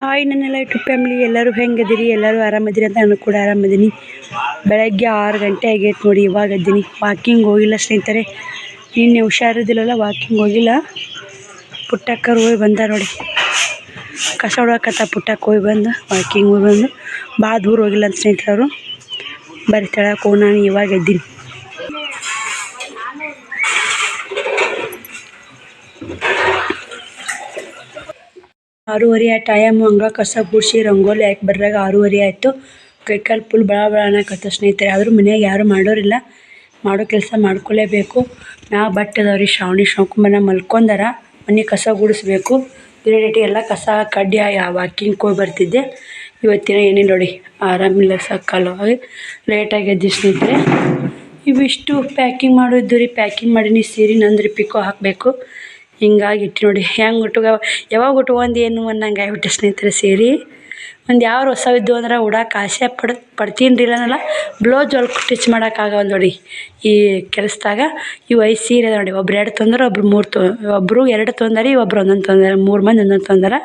Hi ನನ್ನೆಲ್ಲ YouTube family ಎಲ್ಲರೂ ಹೆಂಗದಿರಿ? ಎಲ್ಲರೂ ಆರಾಮದಿರಿ ಅಂತ ನಾನು ಕೂಡ ಆರಾಮದೀನಿ. ಬೆಳಗ್ಗೆ 6 ಗಂಟೆ ಆಗೈತೆ ನೋಡಿ, ಇವಾಗ ಇದ್ದೀನಿ. ವಾಕಿಂಗ್ ಹೋಗಿಲ್ಲ ಸ್ನೇಹಿತರೆ, ನಿನ್ನೆ ಹುಷಾರಿದ್ದಿಲ್ಲಲ್ಲ, ವಾಕಿಂಗ್ ಹೋಗಿಲ್ಲ. ಪುಟ್ಟಕ್ಕರು ಹೋಗಿ ಬಂದ ನೋಡಿ, ಕಸ ಹೊಡಕತ್ತ. ಪುಟ್ಟಕ್ಕೆ ಹೋಗಿ ಬಂದು ವಾಕಿಂಗ್ ಹೋಗಿ ಬಂದು ಭಾಳ ದೂರ ಹೋಗಿಲ್ಲ ಅಂತ ಸ್ನೇಹಿತರು. ಬರೀ ತೆಳಕ್ಕೆ ಹೋಗಿ ನಾನು ಇವಾಗ ಇದ್ದೀನಿ. ಆರೂವರೆ ಆ ಟೈಮು. ಹಂಗೆ ಕಸ ಗುಡಿಸಿ ರಂಗೋಲಿ ಹಾಕಿ ಬರ್ರಾಗ 6:30 ಆಯಿತು. ಕೈಕಾಲು ಫುಲ್ ಬಳ ಅನ್ನಕತ್ತ ಸ್ನೇಹಿತರೆ. ಆದರೂ ಮನ್ಯಾಗ ಯಾರು ಮಾಡೋರಿಲ್ಲ, ಮಾಡೋ ಕೆಲಸ ಮಾಡ್ಕೊಳ್ಳೇಬೇಕು. ನಾವು ಬಟ್ಟೆ ಅದಾವ್ರಿ, ಶ್ರಾವಣಿ ಶಂಕುಮನ ಮಲ್ಕೊಂಡಾರ. ಮನೆ ಕಸ ಗುಡಿಸ್ಬೇಕು. ಬೇರೆ ಡೇಟಿ ಎಲ್ಲ ಕಸ ಕಡ್ಡಿ ವಾಕಿಂಗ್ ಹೋಗಿ ಬರ್ತಿದ್ದೆ. ಇವತ್ತಿನ ಏನಿಲ್ಲ ನೋಡಿ, ಆರಾಮಿಲ್ಲ, ಸಕ್ಕಲವಾಗಿ ಲೇಟಾಗಿ ಎದ್ದಿ ಸ್ನೇಹಿತರೆ. ಇವಿಷ್ಟು ಪ್ಯಾಕಿಂಗ್ ಮಾಡೋದು ರೀ. ಪ್ಯಾಕಿಂಗ್ ಮಾಡೀನಿ. ಸೀರೆ ನಂದ್ರಿ ಪಿಕೋ ಹಾಕಬೇಕು. ಹಿಂಗಾಗಿ ಇಟ್ಟು ನೋಡಿ, ಹೆಂಗೆ ಯಾವಾಗ ಉಟ್ಕೊಂಡು ಏನು ಅನ್ನಂಗೆ ಆಗ್ಬಿಟ್ಟೆ ಸ್ನೇಹಿತರೆ. ಸೀರೆ ಒಂದು ಯಾವ ಹೊಸವಿದ್ದು ಅಂದ್ರೆ ಉಡಕ್ಕೆ ಆಸೆ ಪಡ್ತೀನಿ ರೀ. ಇಲ್ಲನಲ್ಲ, ಬ್ಲೌಸ್ ಹೊಲ್ಕು ಸ್ಟಿಚ್ ಮಾಡೋಕ್ಕಾಗಲ್ಲ ನೋಡಿ ಈ ಕೆಲಸದಾಗ. ಇವು 5 ಸೀರೆ ನೋಡಿ, ಒಬ್ರು 2 ತೊಂದರೆ, ಒಬ್ರು 3 ಒಬ್ಬರು 2 ತೊಂದರೆ, ಒಬ್ರು 1 ತೊಂದರೆ, 3 ಮಂದಿ 1 ತೊಂದರೆ.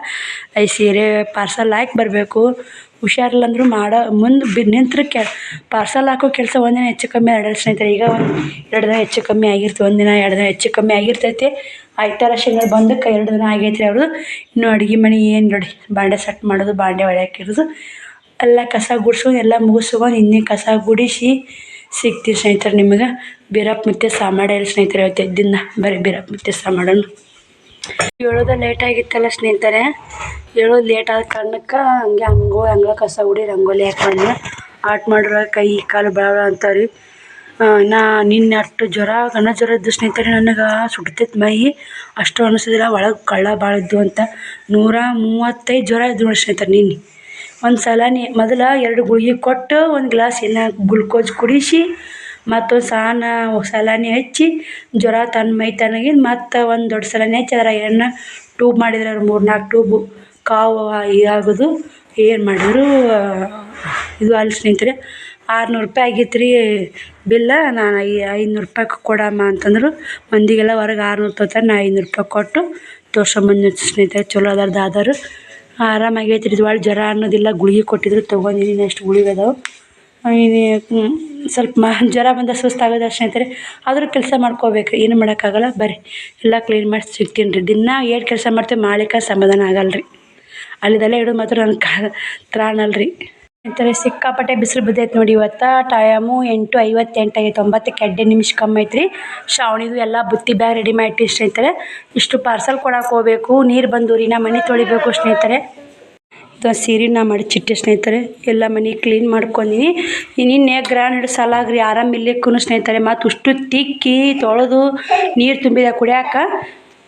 5 ಸೀರೆ ಪಾರ್ಸಲ್ ಹಾಕಿ ಬರಬೇಕು. ಹುಷಾರಿಲ್ಲ ಅಂದರೂ ಮುಂದೆ ನಿಂತ್ರೆ ಪಾರ್ಸಲ್ ಹಾಕೋ ಕೆಲಸ ಒಂದಿನ ಹೆಚ್ಚು ಕಮ್ಮಿ ಎರಡಲ್ಲ ಸ್ನೇಹಿತರೆ. ಈಗ 2 ದಿನ ಹೆಚ್ಚು ಕಮ್ಮಿ ಆಗಿರ್ತದೆ, 1 ದಿನ 2 ದಿನ ಹೆಚ್ಚು ಕಮ್ಮಿ ಆಗಿರ್ತೈತಿ. ಆಯ್ತಾರ ಶನಿವಾರ ಬಂದಕ್ಕೆ 2 ದಿನ ಆಗೈತ್ರಿ ಅವ್ರದ್ದು. ಇನ್ನೂ ಅಡುಗೆ ಮನೆ ಏನು ನೋಡಿ, ಬಾಂಡೆ ಸೆಟ್ ಮಾಡೋದು, ಬಾಂಡೆ ಒಳ್ಯಾಕಿರೋದು, ಎಲ್ಲ ಕಸ ಗುಡಿಸ್ಕೊಂಡು ಎಲ್ಲ ಮುಗಿಸ್ಕೊಂಡು ಇನ್ನೇ ಕಸ ಗುಡಿಸಿ ಸಿಗ್ತೀವಿ ಸ್ನೇಹಿತರೆ ನಿಮಗೆ. ಬೀರಪ್ಪ ಮತ್ತೆ ಸಾಮಾಡ ಇಲ್ಲ ಸ್ನೇಹಿತರೆ. ಇವತ್ತು ಎದ್ದಿನ ಬರೀ ಬೀರಪ್ಪ ಮತ್ತೆ ಸಾಮಾಡೋಣ. ಹೇಳೋದು ಲೇಟ್ ಆಗಿತ್ತಲ್ಲ ಸ್ನೇಹಿತರೆ. ಹೇಳೋದು ಲೇಟ್ ಆದ ಕಾರಣಕ್ಕೆ ಹಂಗೆ ಕಸ ಗುಡಿ ರಂಗೋಲಿ ಹಾಕೊಂಡು ಆಟ ಮಾಡಿರೋ ಕೈ ಕಾಲು ಭಾಳ ಅಂತಾವ್ರಿ. ನಿನ್ನೆ ಅಷ್ಟು ಜ್ವರ ಇದ್ದು ಸ್ನೇಹಿತರೆ. ನನಗೆ ಸುಡ್ತೈತೆ ಮೈ. ಅಷ್ಟು ಅನಿಸೋದಿಲ್ಲ, ಒಳಗೆ ಕಳ್ಳ ಭಾಳ ಇದ್ದು ಅಂತ. 135 ಜ್ವರ ಇದ್ದು ನೋಡಿ ಸ್ನೇಹಿತರೆ ನಿನ್ನೆ. ಒಂದು ಸಲಾನಿ ಮೊದಲು 2 ಗುಳಿಗೆ ಕೊಟ್ಟು 1 ಗ್ಲಾಸ್ ಎಣ್ಣೆ ಗ್ಲುಕೋಸ್ ಕುಡಿಸಿ ಮತ್ತೊಂದು ಸಲಾನಿ ಹಚ್ಚಿ ಜ್ವರ ತನ್ನ ಮೈ ತನಗೆ ಮತ್ತು ಒಂದು ದೊಡ್ಡ ಸಲಾನಿ ಹಚ್ಚಿ ಅದರ ಎಣ್ಣೆ ಟ್ಯೂಬ್ ಮಾಡಿದ್ರು. ಅವ್ರು 3-4 ಟ್ಯೂಬು ಕಾವು ಆಗೋದು. ಏನು ಮಾಡಿದ್ರು ಇದು ಅಲ್ಲಿ ಸ್ನೇಹಿತರೆ. 600 ರೂಪಾಯಿ ಆಗಿತ್ತು ರೀ ಬಿಲ್ಲ. ನಾನು 500 ರೂಪಾಯಿ ಕೊಡಮ್ಮ ಅಂತಂದರು. ಮಂದಿಗೆಲ್ಲ ಹೊರಗೆ 600 ತೊಗೊತಾರೆ, ನಾ 500 ರೂಪಾಯಿ ಕೊಟ್ಟು ತೋರ್ಸಂಬಂದು ಸ್ನೇಹಿತರೆ. ಚಲೋ ಅದಾರ ದಾದಾರು, ಆರಾಮಾಗೈತೆ ರೀ. ಇದು ಒಳ್ಳೆ ಜ್ವರ ಅನ್ನೋದಿಲ್ಲ. ಗುಳಿಗೆ ಕೊಟ್ಟಿದ್ರು, ತೊಗೊಂಡಿನಿ. ನೆಕ್ಸ್ಟ್ ಗುಳಿಗೆ ಅದಾವೆ. ಸ್ವಲ್ಪ ಜ್ವರ ಬಂದ ಸುಸ್ತಾಗೋದು ಸ್ನೇಹಿತರೆ. ಆದರೂ ಕೆಲಸ ಮಾಡ್ಕೋಬೇಕು, ಏನು ಮಾಡೋಕ್ಕಾಗಲ್ಲ. ಬರ್ರಿ ಎಲ್ಲ ಕ್ಲೀನ್ ಮಾಡಿ ಸಿಗ್ತೀನಿ ರೀ. ದಿನ 8 ಕೆಲಸ ಮಾಡ್ತೀವಿ, ಮಾಡ್ಲಿಕ್ಕೆ ಸಮಾಧಾನ ಆಗಲ್ಲ ರೀ. ಅಲ್ಲಿದೆಲ್ಲ ಇಡೋದು ಮಾತ್ರ ನನ್ನ ತ್ರಾಣಲ್ರಿ ಸ್ನೇಹಿತರೆ. ಸಿಕ್ಕಾಪಟ್ಟೆ ಬಿಸಿಲು ಬಿದ್ದೈತೆ ನೋಡಿ. ಇವತ್ತು ಟೈಮು 8:58 ಆಗೈತೆ. 9ಕ್ಕೆ 2 ನಿಮಿಷ ಕಮ್ಮಿ ಐತೆ ರೀ. ಶ್ರಾವಣಿದು ಎಲ್ಲ ಬುತ್ತಿ ಬ್ಯಾಗ್ ರೆಡಿ ಮಾಡಿ ಸ್ನೇಹಿತರೆ. ಇಷ್ಟು ಪಾರ್ಸಲ್ ಕೊಡಕ್ಕೆ ಹೋಗ್ಬೇಕು. ನೀರು ಬಂದು ರೀ, ನಾ ಮನೆ ತೊಳಿಬೇಕು ಸ್ನೇಹಿತರೆ. ಇದು ಸೀರೆ ನಾ ಮಡಚಿಟ್ಟೆ ಸ್ನೇಹಿತರೆ. ಎಲ್ಲ ಮನೆ ಕ್ಲೀನ್ ಮಾಡ್ಕೊಂಡಿನಿ. ನಿನ್ನೆ ಗ್ರಾಂಡ್ ಹಿಡಿದು ಸಲಾಗ್ರಿ ಆರಾಮಿಲ್ಲಕ್ಕೂ ಸ್ನೇಹಿತರೆ. ಮತ್ತು ಉಷ್ಟು ತಿಕ್ಕಿ ತೊಳೆದು ನೀರು ತುಂಬಿದೆ ಕುಡಿಯೋಕೆ.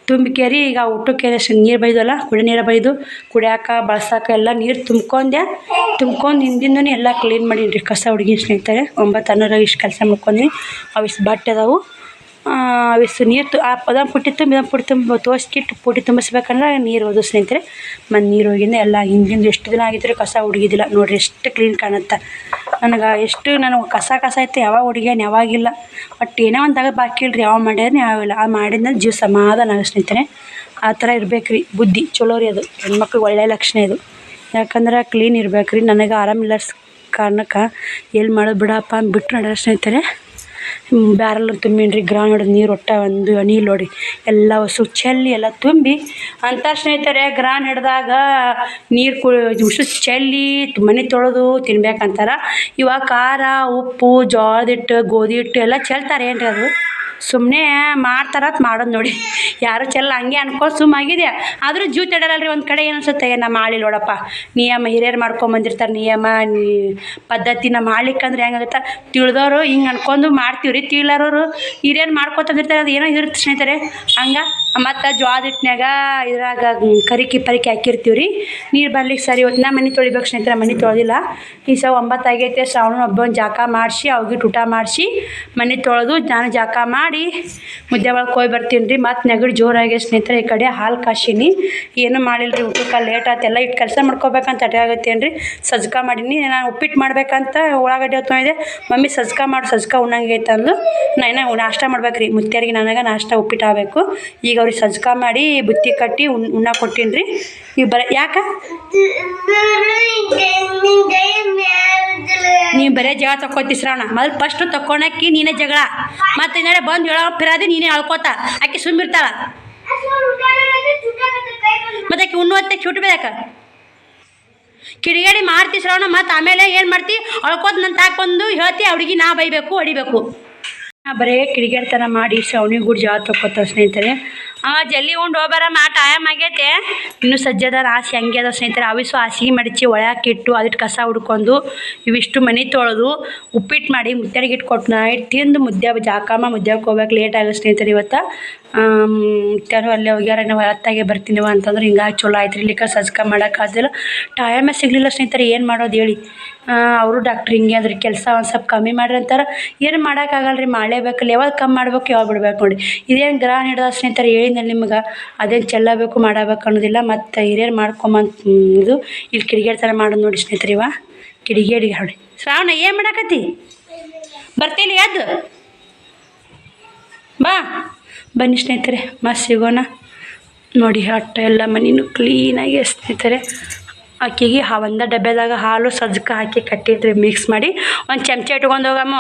ತುಂಬಿಕೇರಿ ಈಗ ಊಟಕ್ಕೆ ನೀರು ಬೈದಲ್ಲ, ಕುಡಿ ನೀರು ಬೈದು ಕುಡಿಯೋಕೆ ಬಳಸೋಕೆ ಎಲ್ಲ ನೀರು ತುಂಬ್ಕೊಂಡು ಹಿಂದಿಂದನೇ ಎಲ್ಲ ಕ್ಲೀನ್ ಮಾಡೀನಿ ರೀ. ಕಸ ಹುಡುಗಿ ಸ್ನೇಹಿತರೆ. 9 ಅನ್ನೋರಾಗ ಇಷ್ಟು ಕೆಲಸ ಮಾಡ್ಕೊಂಡಿ. ಅವಿಷ್ಟು ಬಟ್ಟೆ ಅದಾವು. ಅವಿಷ್ಟು ನೀರು ಅದೊಂದು ಪುಟ್ಟಿ ತೋರಿಸ್ಕಿಟ್ಟು ಪುಟ್ಟಿ ತುಂಬಿಸ್ಬೇಕಂದ್ರೆ ನೀರು ಹೋದು ಸ್ನೇಹಿತರೆ. ಮತ್ತು ನೀರು ಹೋಗಿಂದ ಎಲ್ಲ ಹಿಂದಿಂದ ಎಷ್ಟು ದಿನ ಆಗಿದ್ರೆ ಕಸ ಹುಡುಗಿದಿಲ್ಲ ನೋಡಿರಿ. ಎಷ್ಟು ಕ್ಲೀನ್ ಕಾಣುತ್ತೆ ನನಗೆ ಕಸ ಐತೆ. ಯಾವಾಗ ಹುಡುಗ್ಯಾನ ಯಾವಾಗಿಲ್ಲ. ಬಟ್ ಏನೋ ಒಂದಾಗ ಬಾಕಿ ಇಲ್ರಿ. ಯಾವ ಮಾಡ್ಯಾರ ಯಾವಿಲ್ಲ. ಆ ಮಾಡಿದ್ನ ಜೀವ ಸಮಾಧಾನ ಸ್ನೇಹಿತರೆ. ಆ ಥರ ಇರ್ಬೇಕು ರೀ ಬುದ್ಧಿ. ಚಲೋ ರೀ ಅದು. ಹೆಣ್ಮಕ್ಳಿಗೆ ಒಳ್ಳೆಯ ಲಕ್ಷಣ ಇದು. ಯಾಕಂದ್ರೆ ಕ್ಲೀನ್ ಇರ್ಬೇಕು ರೀ. ನನಗೆ ಆರಾಮಿಲ್ಲ ಕಾರಣಕ್ಕೆ ಎಲ್ಲಿ ಮಾಡೋದು ಬಿಡಪ್ಪ ಬಿಟ್ಟು ನಡ್ಯಾರ ಸ್ನೇಹಿತರೆ. ಬ್ಯಾರಲ್ ತುಂಬಿನಿ ರೀ. ಗ್ರಾನ್ ಹೊಡೆದು ನೀರು ಒಂದು ಹನಿ ನೋಡಿ ಎಲ್ಲ ಹೊಸು ಚೆಲ್ಲಿ ಎಲ್ಲ ತುಂಬಿ ಅಂತ ಸ್ನೇಹಿತರೆ. ಗ್ರಾನ್ ಹಿಡ್ದಾಗ ನೀರು ಉಸು ಚೆಲ್ಲಿ ಮನೆ ತೊಳೆದು ತಿನ್ಬೇಕಂತಾರೆ. ಇವಾಗ ಖಾರ ಉಪ್ಪು ಜೋಳದ ಹಿಟ್ಟು ಗೋಧಿ ಹಿಟ್ಟು ಎಲ್ಲ ಚೆಲ್ತಾರೆ. ಏನು ರೀ ಅದು ಸುಮ್ಮನೆ ಮಾಡ್ತಾರತ್ ಮಾಡೋದು ನೋಡಿ. ಯಾರು ಚೆಲ್ಲ ಹಂಗೆ ಅನ್ಕೊಂಡು ಸುಮ್ಮಾಗಿದೆ. ಆದರೂ ಜೀವ ತಡರಲ್ರಿ. ಒಂದು ಕಡೆ ಏನು ಅನ್ಸುತ್ತೆ, ನಮ್ಮ ಮಾಡಿಲ್ಲ ನೋಡಪ್ಪ ನಿಯಮ. ಹಿರಿಯರು ಮಾಡ್ಕೊಂಬಂದಿರ್ತಾರೆ ನಿಯಮ ಪದ್ಧತಿನ ಮಾಡ್ಲಿಕ್ಕಂದ್ರೆ ಹೆಂಗಾಗುತ್ತೆ. ತಿಳಿದವರು ಹಿಂಗೆ ಅನ್ಕೊಂಡು ಮಾಡ್ತೀವಿ ರೀ. ತಿಳಿಯೋರು ಹಿರಿಯರು ಮಾಡ್ಕೊತಂದಿರ್ತಾರೆ. ಅದು ಏನೋ ಇರುತ್ತೆ ಸ್ನೇಹಿತರೆ. ಹಂಗೆ ಮತ್ತು ಜೋಳದ ಹಿಟ್ಟಿನಾಗ ಇದ್ರಾಗ ಕರಿಕಿ ಹಾಕಿರ್ತೀವಿ ರೀ. ನೀರು ಬರ್ಲಿಕ್ಕೆ ಸರಿ ಹೊತ್ತು ನಾ ಮನೆ ತೊಳಿಬೇಕು ಸ್ನೇಹಿತರೆ. ಮನೆ ತೊಳೆದಿಲ್ಲ. ಈ 9 ಆಗೈತೆ. ಶ್ರಾವಣ ಒಬ್ಬ ಜಾಕ ಮಾಡಿಸಿ ಅವ್ಗಿಟ್ಟು ಊಟ ಮಾಡಿಸಿ ಮನೆ ತೊಳೆದು ನಾನು ಜಾಕ ಮಾಡಿ ಮಾಡಿ ಮುದ್ದೆ ಒಳಗೆ ಹೋಗಿ ಬರ್ತೀನಿ ರೀ. ಮತ್ತು ನೆಗಡಿ ಜೋರಾಗಿ ಸ್ನೇಹಿತರೆ ಈ ಕಡೆ ಹಾಲು ಕಾಶಿನಿ, ಏನು ಮಾಡಿಲ್ಲ ರೀ ಊಟಕ್ಕೆ ಲೇಟ್ ಆಯ್ತು. ಎಲ್ಲ ಇಟ್ಟು ಕೆಲಸ ಮಾಡ್ಕೋಬೇಕಂತ ಅಡ್ಡಾಗತ್ತೇನು ರೀ. ಸಜ್ಕ ಮಾಡೀನಿ. ನಾನು ಉಪ್ಪಿಟ್ಟು ಮಾಡ್ಬೇಕಂತ ಉಳ್ಳಾಗಡ್ಡಿ ಹೊತ್ತೊಯ್ದೆ. ಮಮ್ಮಿ ಸಜ್ಕ ಮಾಡಿ ಸಜ್ಕ ಉಣ್ಣಂಗೆ ಐತೆ ಅಂದು ನಾನು ನಾಷ್ಟ ಮಾಡ್ಬೇಕು ರೀ. ಮುತ್ಯಾರಿಗೆ ನನಗೆ ನಾಷ್ಟ ಉಪ್ಪಿಟ್ಟು ಆಗಬೇಕು. ಈಗ ಅವ್ರಿಗೆ ಸಜ್ಕ ಮಾಡಿ ಬುತ್ತಿ ಕಟ್ಟಿ ಉಣ್ಣಾಕ ಕೊಟ್ಟೀನಿ ರೀ. ಈಗ ಯಾಕೆ ನೀವು ಬರೇ ಜಗಳ ತಕ್ಕೋತಿ ಶ್ರಾವಣ. ಮೊದಲು ಫಸ್ಟು ತಕ್ಕೊಳಕ್ಕಿ ನೀನೇ ಜಗಳ, ಮತ್ತು ನಾಳೆ ಬಂದು ಹೇಳೋ ಫಿರಾದಿ ನೀನೇ ಹೇಳ್ಕೋತ ಆಕೆ ಸುಮ್ಮಿರ್ತಾಳ. ಮತ್ತೆ ಆಕೆ ಉಣ್ಣುವತ್ತೆ ಚೂಟ್ ಬೇಕ ಕಿಡಿಗೇಡಿ ಮಾಡ್ತಿ ಶ್ರಾವಣ. ಮತ್ತು ಆಮೇಲೆ ಏನು ಮಾಡ್ತಿ ಅಳ್ಕೋತ ನನ್ನ ತಾಕೊಂದು ಹೇಳ್ತಿ ಅವ್ರಿಗೆ ನಾ ಬೈಬೇಕು ಹೊಡಿಬೇಕು. ಬರೇ ಕಿಡಿಗೇಡ್ತನ ಮಾಡಿ ಶ್ರಾವಣಿ ಗುಡ್ ಜಗಳ ತಕ್ಕೋತ ಸ್ನೇಹಿತರೆ. ಜಲ್ದಿ ಉಂಡು ಹೋಗ್ಬರಮ್ಮ, ಟೈಮ್ ಆಗೈತೆ. ಇನ್ನೂ ಸಜ್ಜದ ರಾಸಿ ಹಂಗೆ ಅದ ಸ್ನೇಹಿತರೆ. ಅವಿಸು ಹಾಸಿಗೆ ಮಡಚಿ ಒಳಗಿಟ್ಟು ಅದಕ್ಕೆ ಕಸ ಹುಡ್ಕೊಂಡು ಇವಿಷ್ಟು ಮನೆ ತೊಳೆದು ಉಪ್ಪಿಟ್ಟು ಮಾಡಿ ಮುದ್ದೆಗೆ ಇಟ್ಟು ಕೊಟ್ಟು ಇಟ್ಟು ತಿಂದು ಮುದ್ದೆ ಜಾಕಮ್ಮ ಮುದ್ದೆಗೆ ಹೋಗ್ಬೇಕು. ಲೇಟ್ ಆಗುತ್ತೆ ಸ್ನೇಹಿತರೆ ಇವತ್ತು. ಮುತ್ಯಾರು ಅಲ್ಲೇ ಹೋಗ್ಯಾರ, ನಾವು ಹೊತ್ತಾಗೆ ಬರ್ತೀನಿವ ಅಂತಂದ್ರೆ ಹಿಂಗಾಗಿ ಚಲೋ ಆಯ್ತು ರೀ. ಇಲ್ಲಿಕ್ಕೆ ಸಜ್ಕ ಮಾಡೋಕ್ಕಾಗಲಿಲ್ಲ, ಟೈಮೇ ಸಿಗಲಿಲ್ಲ ಸ್ನೇಹಿತರೆ. ಏನು ಮಾಡೋದು ಹೇಳಿ. ಅವರು ಡಾಕ್ಟ್ರ್ ಹಿಂಗೆ ಅದ್ರಿ ಕೆಲಸ ಒಂದು ಸ್ವಲ್ಪ ಕಮ್ಮಿ ಮಾಡ್ರಿ ಅಂತಾರೆ. ಏನು ಮಾಡೋಕ್ಕಾಗಲ್ಲ ರೀ, ಮಾಡಲೇಬೇಕು. ಯಾವಾಗ ಕಮ್ಮಿ ಮಾಡ್ಬೇಕು ಯಾವಾಗ ಬಿಡ್ಬೇಕು ನೋಡಿ. ಇದೇನು ಗ್ರಹ ಹಿಡ್ದ ಸ್ನೇಹಿತರೆ ಹೇಳಿದ್ನಲ್ಲ ನಿಮ್ಗೆ, ಅದೇನು ಚೆಲ್ಲಬೇಕು ಮಾಡಬೇಕು ಅನ್ನೋದಿಲ್ಲ. ಮತ್ತು ಹಿರಿಯರು ಮಾಡ್ಕೊಂಬಂತ ಇದು ಇಲ್ಲಿ ಕಿಡಿಗೇಡಿ ಮಾಡೋದು ನೋಡಿ ಸ್ನೇಹಿತರೆ. ಇವ ಕಿಡಿಗೇಡಿ ನೋಡಿ ಶ್ರಾವಣ ಏನು ಮಾಡಾಕತ್ತಿ? ಬರ್ತೀನಿ ಎದ್ದು ಬಾ. ಬನ್ನಿ ಸ್ನೇಹಿತರೆ ಮಸ್ತ್ ಸಿಗೋಣ ನೋಡಿ. ಅಟ್ಟ ಎಲ್ಲ ಮನೇನು ಕ್ಲೀನಾಗಿ ಸ್ನೇಹಿತರೆ. ಅಕ್ಕಿಗೆ ಒಂದು ಡಬ್ಬೆದಾಗ ಹಾಲು ಸಜ್ಕ ಹಾಕಿ ಕಟ್ಟಿಟ್ರಿ ಮಿಕ್ಸ್ ಮಾಡಿ. ಒಂದು ಚಮಚ ಇಟ್ಕೊಂಡು ಹೋಗಮ್ಮ,